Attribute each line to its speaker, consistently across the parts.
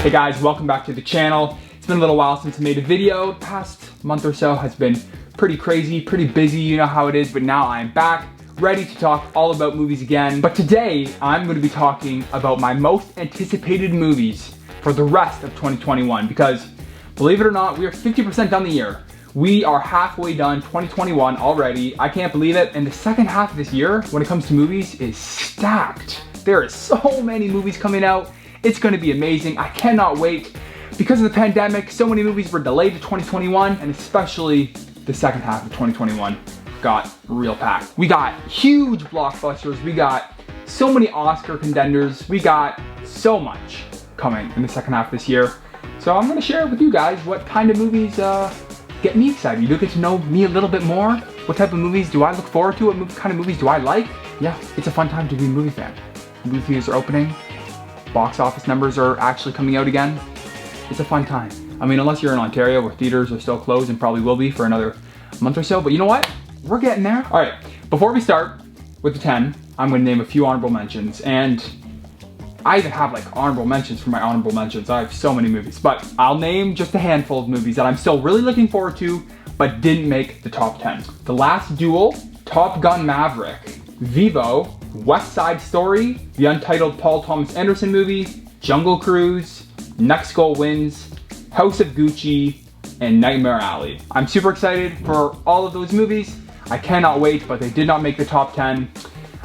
Speaker 1: Hey guys, welcome back to the channel. It's been a little while since I made a video. The past month or so has been pretty crazy, pretty busy, you know how it is, but now I'm back, ready to talk all about movies again. But today, I'm going to be talking about my most anticipated movies for the rest of 2021 because, believe it or not, we are 50% done the year. We are halfway done 2021 already. I can't believe it. And the second half of this year, when it comes to movies, is stacked. There are so many movies coming out. It's going to be amazing. I cannot wait. Because of the pandemic, so many movies were delayed to 2021, and especially the second half of 2021 got real packed. We got huge blockbusters. We got so many Oscar contenders. We got so much coming in the second half of this year. So I'm going to share with you guys what kind of movies get me excited. You'll get to know me a little bit more. What type of movies do I look forward to? What kind of movies do I like? Yeah, it's a fun time to be a movie fan. Movie theaters are opening. Box office numbers are actually coming out again. It's a fun time. I mean, unless you're in Ontario where theaters are still closed and probably will be for another month or so, but you know what? We're getting there. All right, before we start with the 10, I'm gonna name a few honorable mentions, and I even have like honorable mentions for my honorable mentions. I have so many movies, but I'll name just a handful of movies that I'm still really looking forward to, but didn't make the top 10. The Last Duel, Top Gun Maverick, Vivo, West Side Story, the untitled Paul Thomas Anderson movie, Jungle Cruise, Next Goal Wins, House of Gucci, and Nightmare Alley. I'm super excited for all of those movies. I cannot wait, but they did not make the top 10.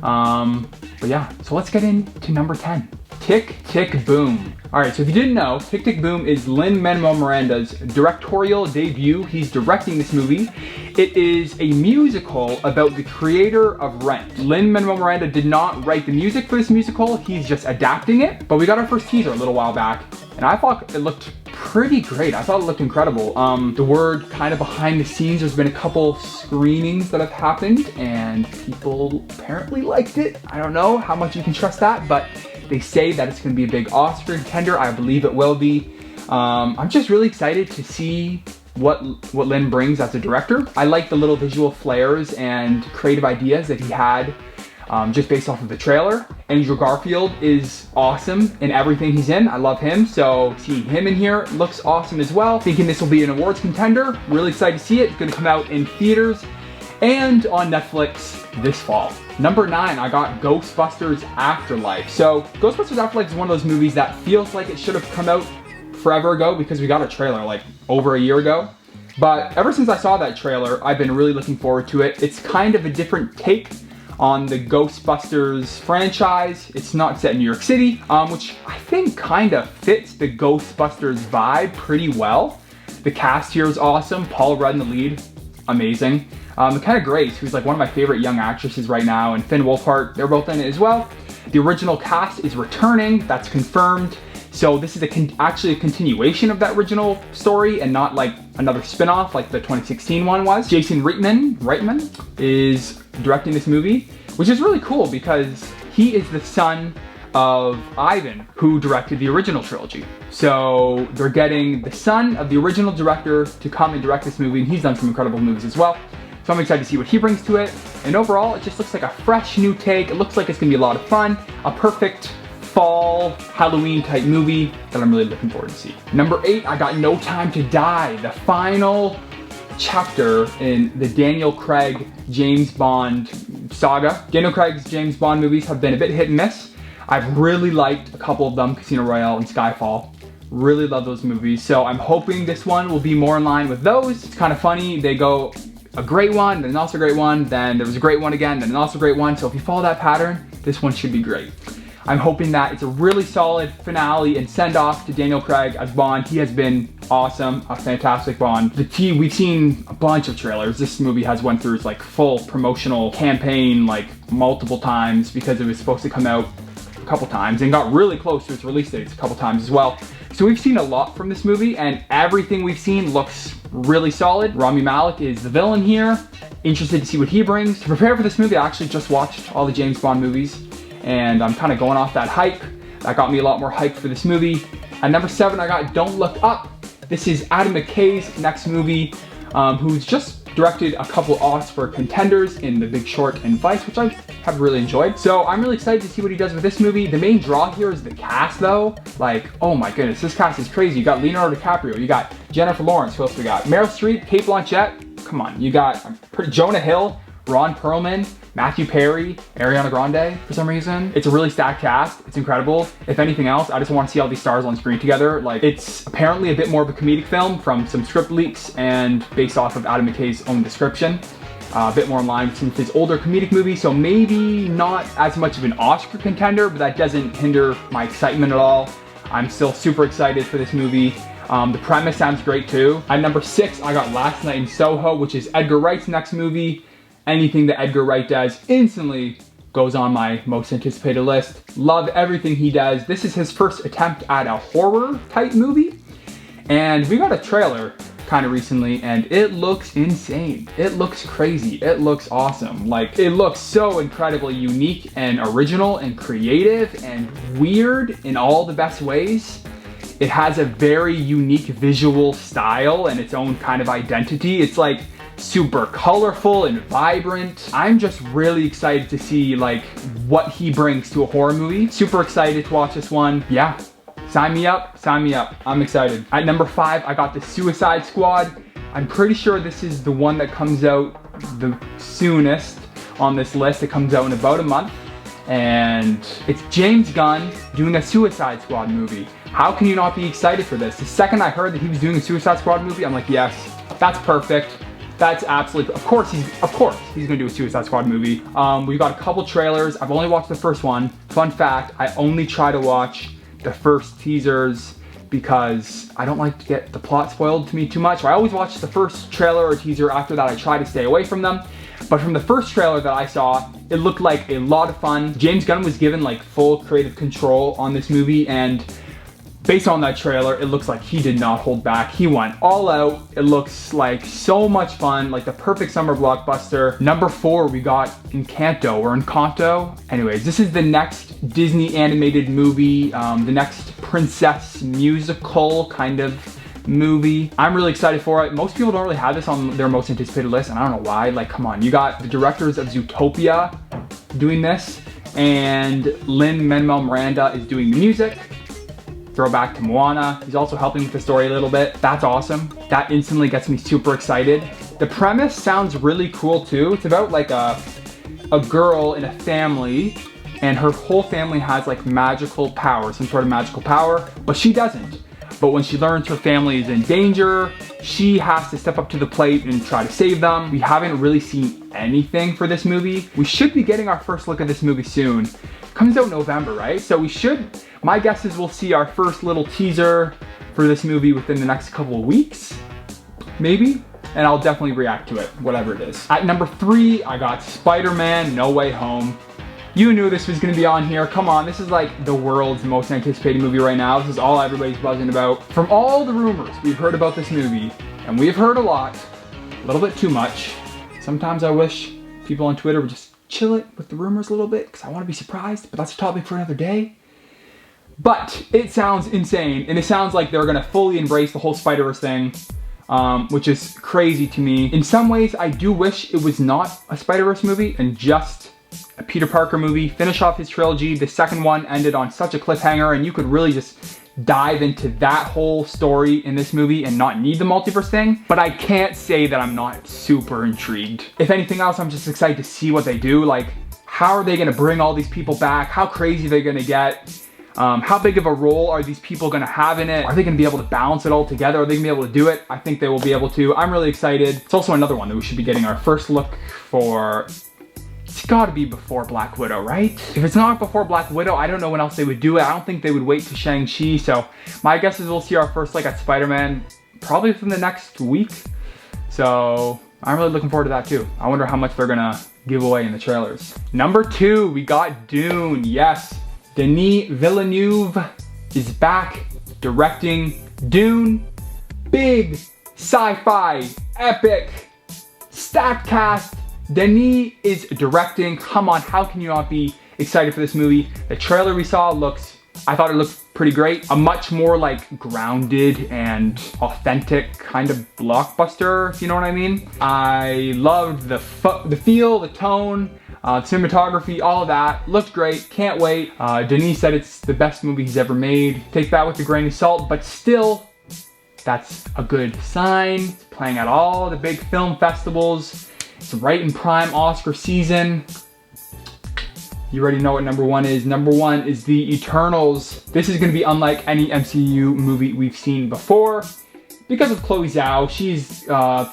Speaker 1: But yeah, so let's get into number 10. Tick, Tick, Boom. All right, so if you didn't know, Tick, Tick, Boom is Lin-Manuel Miranda's directorial debut. He's directing this movie. It is a musical about the creator of Rent. Lin-Manuel Miranda did not write the music for this musical. He's just adapting it. But we got our first teaser a little while back, and I thought it looked pretty great. I thought it looked incredible. The word kind of behind the scenes, there's been a couple screenings that have happened, and people apparently liked it. I don't know how much you can trust that, but they say that it's gonna be a big Oscar contender. I believe it will be. I'm just really excited to see what Lin brings as a director. I like the little visual flares and creative ideas that he had just based off of the trailer. Andrew Garfield is awesome in everything he's in. I love him, so seeing him in here looks awesome as well. Thinking this will be an awards contender. Really excited to see it. It's gonna come out in theaters and on Netflix this fall. Number 9, I got Ghostbusters Afterlife. So Ghostbusters Afterlife is one of those movies that feels like it should have come out forever ago because we got a trailer like over a year ago. But ever since I saw that trailer, I've been really looking forward to it. It's kind of a different take on the Ghostbusters franchise. It's not set in New York City, which I think kind of fits the Ghostbusters vibe pretty well. The cast here is awesome. Paul Rudd in the lead, amazing. McKenna Grace, who's like one of my favorite young actresses right now, and Finn Wolfhard, they're both in it as well. The original cast is returning, that's confirmed. So this is actually a continuation of that original story and not like another spin-off like the 2016 one was. Jason Reitman is directing this movie, which is really cool because he is the son of Ivan, who directed the original trilogy. So they're getting the son of the original director to come and direct this movie, and he's done some incredible movies as well. So I'm excited to see what he brings to it. And overall, it just looks like a fresh new take. It looks like it's gonna be a lot of fun, a perfect fall Halloween type movie that I'm really looking forward to see. Number 8, I got No Time to Die, the final chapter in the Daniel Craig James Bond saga. Daniel Craig's James Bond movies have been a bit hit and miss. I've really liked a couple of them, Casino Royale and Skyfall. Really love those movies. So I'm hoping this one will be more in line with those. It's kind of funny, they go a great one, then also a great one, then there was a great one again, then also a great one. So if you follow that pattern, this one should be great. I'm hoping that it's a really solid finale and send-off to Daniel Craig as Bond. He has been awesome, a fantastic Bond. We've seen a bunch of trailers. This movie has went through its like full promotional campaign like multiple times because it was supposed to come out a couple times and got really close to its release dates a couple times as well. So we've seen a lot from this movie, and everything we've seen looks really solid. Rami Malek is the villain here. Interested to see what he brings. To prepare for this movie, I actually just watched all the James Bond movies, and I'm kind of going off that hype. That got me a lot more hype for this movie. At number 7, I got Don't Look Up. This is Adam McKay's next movie, who's just directed a couple Oscar contenders in The Big Short and Vice, which I have really enjoyed. So I'm really excited to see what he does with this movie. The main draw here is the cast though. Like, oh my goodness, this cast is crazy. You got Leonardo DiCaprio, you got Jennifer Lawrence, who else we got? Meryl Streep, Cate Blanchett, come on. You got Jonah Hill, Ron Perlman, Matthew Perry, Ariana Grande for some reason. It's a really stacked cast. It's incredible. If anything else, I just want to see all these stars on screen together. Like, it's apparently a bit more of a comedic film from some script leaks and based off of Adam McKay's own description. A bit more in line with some of his older comedic movies, so maybe not as much of an Oscar contender, but that doesn't hinder my excitement at all. I'm still super excited for this movie. The premise sounds great too. At number 6, I got Last Night in Soho, which is Edgar Wright's next movie. Anything that Edgar Wright does instantly goes on my most anticipated list. Love everything he does. This is his first attempt at a horror type movie. And we got a trailer kind of recently and it looks insane. It looks crazy. It looks awesome. Like, it looks so incredibly unique and original and creative and weird in all the best ways. It has a very unique visual style and its own kind of identity. It's like super colorful and vibrant. I'm just really excited to see like what he brings to a horror movie. Super excited to watch this one. Yeah, sign me up, sign me up. I'm excited. At number 5, I got The Suicide Squad. I'm pretty sure this is the one that comes out the soonest on this list. It comes out in about a month. And it's James Gunn doing a Suicide Squad movie. How can you not be excited for this? The second I heard that he was doing a Suicide Squad movie, I'm like, yes, that's perfect. That's absolutely, of course he's gonna do a Suicide Squad movie. We've got a couple trailers. I've only watched the first one. Fun fact, I only try to watch the first teasers because I don't like to get the plot spoiled to me too much. So I always watch the first trailer or teaser. After that, I try to stay away from them. But from the first trailer that I saw, it looked like a lot of fun. James Gunn was given like full creative control on this movie, and based on that trailer, it looks like he did not hold back. He went all out. It looks like so much fun, like the perfect summer blockbuster. Number 4, we got Encanto or Encanto. Anyways, this is the next Disney animated movie, the next princess musical kind of movie. I'm really excited for it. Most people don't really have this on their most anticipated list, and I don't know why. Like, come on, you got the directors of Zootopia doing this, and Lin-Manuel Miranda is doing the music. Throwback to Moana. He's also helping with the story a little bit. That's awesome. That instantly gets me super excited. The premise sounds really cool too. It's about like a girl in a family, and her whole family has like magical power, some sort of magical power, but she doesn't. But when she learns her family is in danger, she has to step up to the plate and try to save them. We haven't really seen anything for this movie. We should be getting our first look at this movie soon. Comes out in November, right? So we should, my guess is we'll see our first little teaser for this movie within the next couple of weeks, maybe. And I'll definitely react to it, whatever it is. At number 3, I got Spider-Man No Way Home. You knew this was gonna be on here. Come on, this is like the world's most anticipated movie right now. This is all everybody's buzzing about. From all the rumors we've heard about this movie, and we've heard a lot, a little bit too much. Sometimes I wish people on Twitter would just chill it with the rumors a little bit, because I want to be surprised, but that's a topic for another day. But it sounds insane, and it sounds like they're gonna fully embrace the whole Spider-Verse thing, which is crazy to me. In some ways, I do wish it was not a Spider-Verse movie and just a Peter Parker movie. Finish off his trilogy. The second one ended on such a cliffhanger, and you could really just dive into that whole story in this movie and not need the multiverse thing. But I can't say that I'm not super intrigued. If anything else, I'm just excited to see what they do. Like, how are they gonna bring all these people back? How crazy are they gonna get? How big of a role are these people gonna have in it? Are they gonna be able to balance it all together? Are they gonna be able to do it? I think they will be able to. I'm really excited. It's also another one that we should be getting our first look for. It's gotta be before Black Widow, right? If it's not before Black Widow, I don't know when else they would do it. I don't think they would wait to Shang-Chi, so my guess is we'll see our first look at Spider-Man probably within the next week. So I'm really looking forward to that too. I wonder how much they're gonna give away in the trailers. Number 2, we got Dune. Yes, Denis Villeneuve is back directing Dune. Big sci-fi, epic, stacked cast. Denis is directing. Come on, how can you not be excited for this movie? The trailer we saw looks I thought it looked pretty great. A much more like grounded and authentic kind of blockbuster, if you know what I mean. I loved the feel, the tone, cinematography, all of that. Looked great, can't wait. Denis said it's the best movie he's ever made. Take that with a grain of salt, but still, that's a good sign. It's playing at all the big film festivals. It's right in prime Oscar season. You already know what number one is. Number one is The Eternals. This is gonna be unlike any MCU movie we've seen before. Because of Chloe Zhao, she's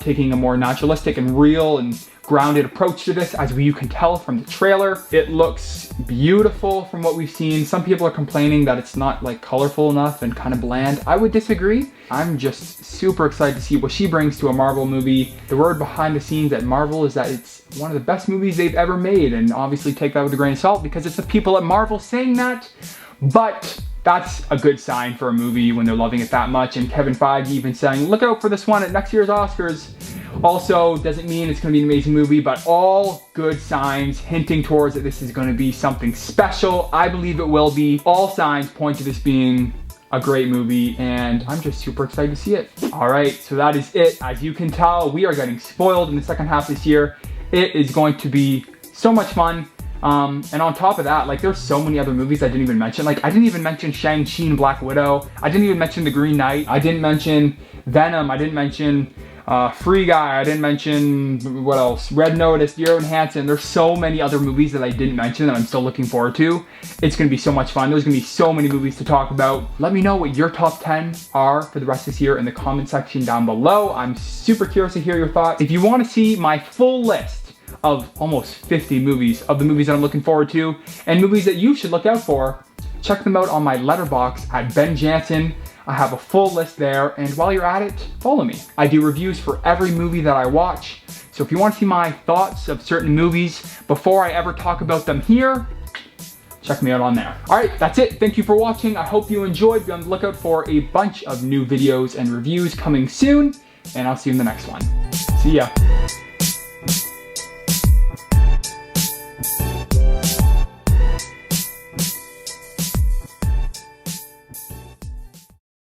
Speaker 1: taking a more naturalistic and real and grounded approach to this, as you can tell from the trailer. It looks beautiful from what we've seen. Some people are complaining that it's not like colorful enough and kind of bland. I would disagree. I'm just super excited to see what she brings to a Marvel movie. The word behind the scenes at Marvel is that it's one of the best movies they've ever made, and obviously take that with a grain of salt because it's the people at Marvel saying that, but that's a good sign for a movie when they're loving it that much. And Kevin Feige even saying, look out for this one at next year's Oscars. Also, doesn't mean it's gonna be an amazing movie, but all good signs hinting towards that this is gonna be something special. I believe it will be. All signs point to this being a great movie, and I'm just super excited to see it. All right, so that is it. As you can tell, we are getting spoiled in the second half this year. It is going to be so much fun. And on top of that, like, there's so many other movies I didn't even mention. Like, I didn't even mention Shang-Chi and Black Widow. I didn't even mention The Green Knight. I didn't mention Venom. I didn't mention Free Guy. I didn't mention, what else? Red Notice, Dear Evan Hansen. There's so many other movies that I didn't mention that I'm still looking forward to. It's gonna be so much fun. There's gonna be so many movies to talk about. Let me know what your top 10 are for the rest of this year in the comment section down below. I'm super curious to hear your thoughts. If you wanna see my full list of almost 50 movies, of the movies that I'm looking forward to, and movies that you should look out for, check them out on my letterbox at Ben Jansen. I have a full list there, and while you're at it, follow me. I do reviews for every movie that I watch, so if you want to see my thoughts of certain movies before I ever talk about them here, check me out on there. All right, that's it. Thank you for watching. I hope you enjoyed. Be on the lookout for a bunch of new videos and reviews coming soon, and I'll see you in the next one. See ya.